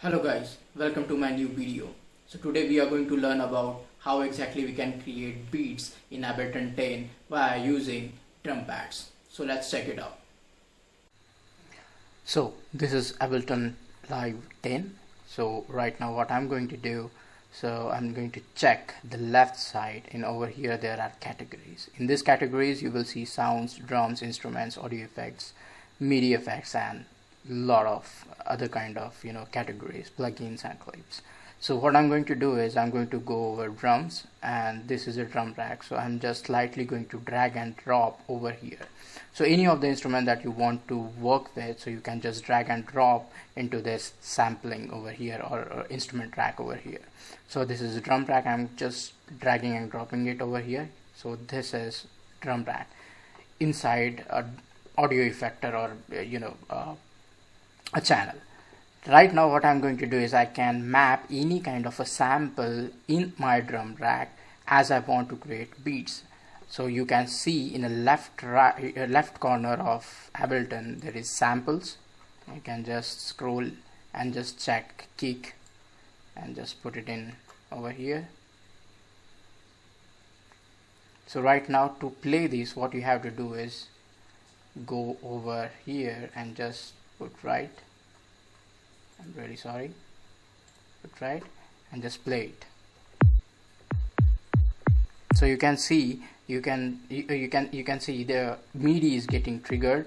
Hello guys, welcome to my new video. So today we are going to learn about how exactly we can create beats in Ableton 10 by using drum pads. So let's check it out. So this is Ableton Live 10. So right now what I'm going to do, so I'm going to check the left side, and over here there are categories. In these categories you will see sounds, drums, instruments, audio effects, MIDI effects, and lot of other kind of categories, plugins and clips. So what I'm going to do is I'm going to go over drums, and this is a drum rack, so I'm just slightly going to drag and drop over here. So any of the instrument that you want to work with, so you can just drag and drop into this sampling over here, or instrument rack over here. So this is a drum rack, I'm just dragging and dropping it over here. So this is drum rack inside a audio effector, or a channel. Right now what I'm going to do is I can map any kind of a sample in my drum rack as I want to create beats. So you can see in the left corner of Ableton there is samples. You can just scroll and just check kick and just put it in over here. So right now to play this, what you have to do is go over here and just put right, I'm really sorry, put right and just play it. So you can see you can see the MIDI is getting triggered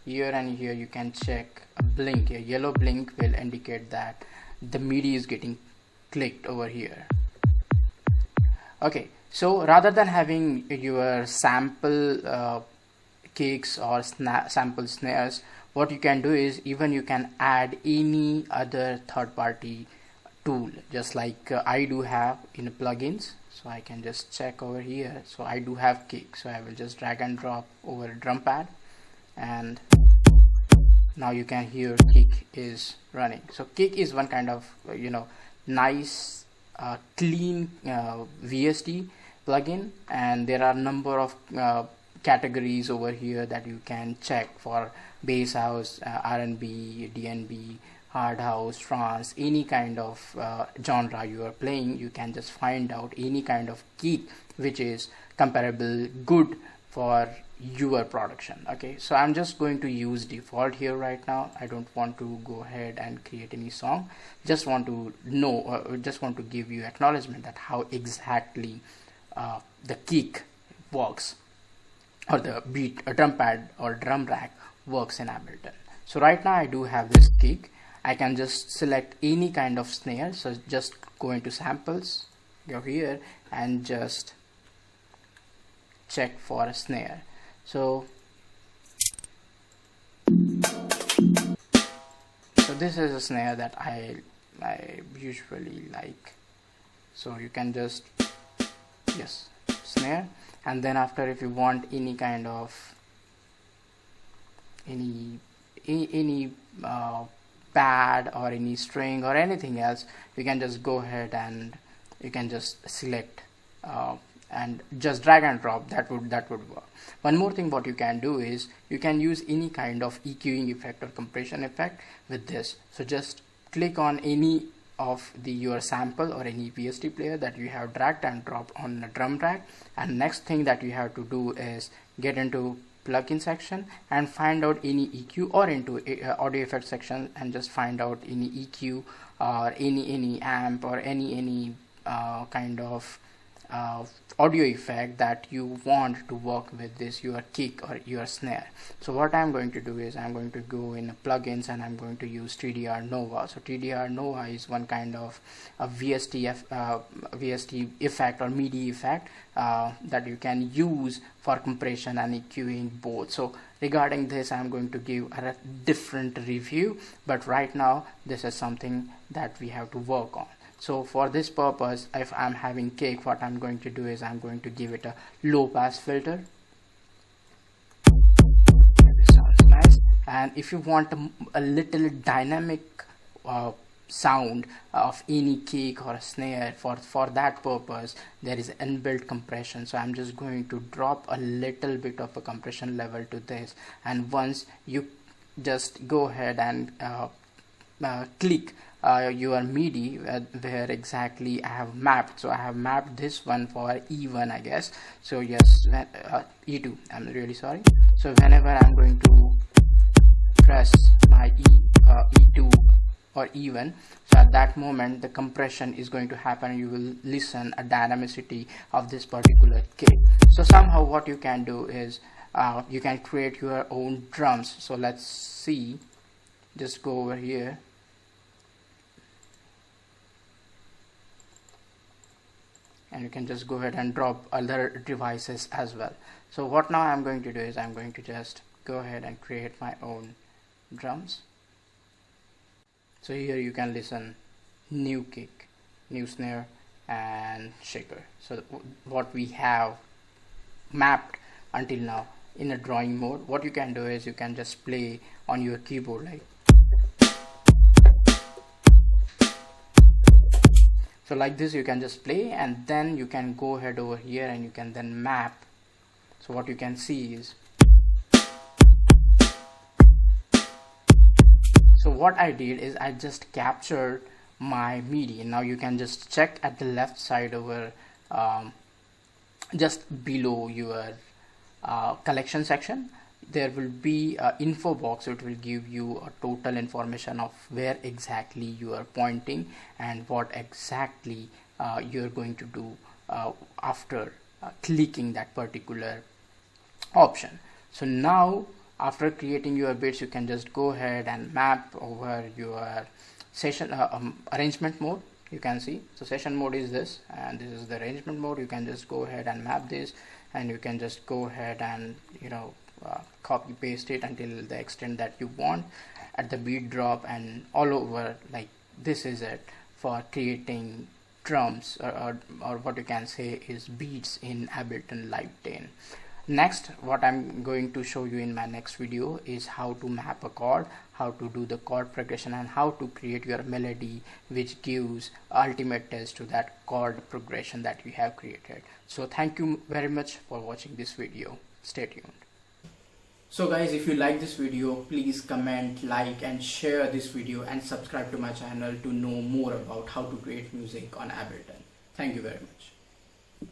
here, and here you can check a blink. A yellow blink will indicate that the MIDI is getting clicked over here. Okay, so rather than having your sample kicks or sample snares, what you can do is even you can add any other third-party tool, just like I do have in plugins. So I can just check over here. So I do have kick, so I will just drag and drop over a drum pad, and now you can hear kick is running. So kick is one kind of nice clean VST plugin, and there are number of categories over here that you can check for bass house, R&B, DnB, hard house, trance, any kind of genre you are playing. You can just find out any kind of kick which is comparable good for your production. Okay, so I'm just going to use default here right now. I don't want to go ahead and create any song, just want to know, just want to give you acknowledgement that how exactly the kick works, or the beat, a drum pad or drum rack works in Ableton. So right now I do have this kick. I can just select any kind of snare, so just go into samples, go here and just check for a snare. So this is a snare that I usually like. So you can just snare, and then after, if you want any kind of any pad or any string or anything else, you can just go ahead and you can just select and just drag and drop. That would work. One more thing what you can do is you can use any kind of EQing effect or compression effect with this. So just click on any of your sample or any VST player that you have dragged and dropped on the drum rack, and next thing that you have to do is get into plugin section and find out any EQ, or into audio effect section and just find out any EQ or any amp or any kind of audio effect that you want to work with this your kick or your snare. So what I'm going to do is I'm going to go in plugins and I'm going to use TDR Nova. So TDR Nova is one kind of a VST effect or MIDI effect that you can use for compression and EQing both. So regarding this I'm going to give a different review, but right now this is something that we have to work on. So for this purpose, if I'm having kick, what I'm going to do is I'm going to give it a low pass filter. This sounds nice. And if you want a little dynamic sound of any kick or a snare, for that purpose there is inbuilt compression. So I'm just going to drop a little bit of a compression level to this, and once you just go ahead and click your MIDI where exactly I have mapped. So I have mapped this one for E1, I guess. So yes, E2, I'm really sorry. So whenever I'm going to press my E2 or E1, so at that moment the compression is going to happen. You will listen a dynamicity of this particular kick. So somehow what you can do is you can create your own drums. So let's see, just go over here and you can just go ahead and drop other devices as well. So what now I'm going to do is I'm going to just go ahead and create my own drums. So here you can listen new kick, new snare and shaker. So what we have mapped until now in a drawing mode, what you can do is you can just play on your keyboard like so, like this you can just play, and then you can go ahead over here and you can then map. So what you can see is, so what I did is I just captured my MIDI. Now you can just check at the left side over just below your collection section. There will be an info box. It will give you a total information of where exactly you are pointing and what exactly you're going to do after clicking that particular option. So now after creating your bits, you can just go ahead and map over your session arrangement mode. You can see, so session mode is this and this is the arrangement mode. You can just go ahead and map this, and you can just go ahead and copy paste it until the extent that you want at the beat drop and all over. Like this is it for creating drums or what you can say is beats in Ableton Live 10. Next, what I'm going to show you in my next video is how to map a chord, how to do the chord progression, and how to create your melody which gives ultimate test to that chord progression that you have created. So thank you very much for watching this video. Stay tuned. So guys, if you like this video, please comment, like and share this video and subscribe to my channel to know more about how to create music on Ableton. Thank you very much.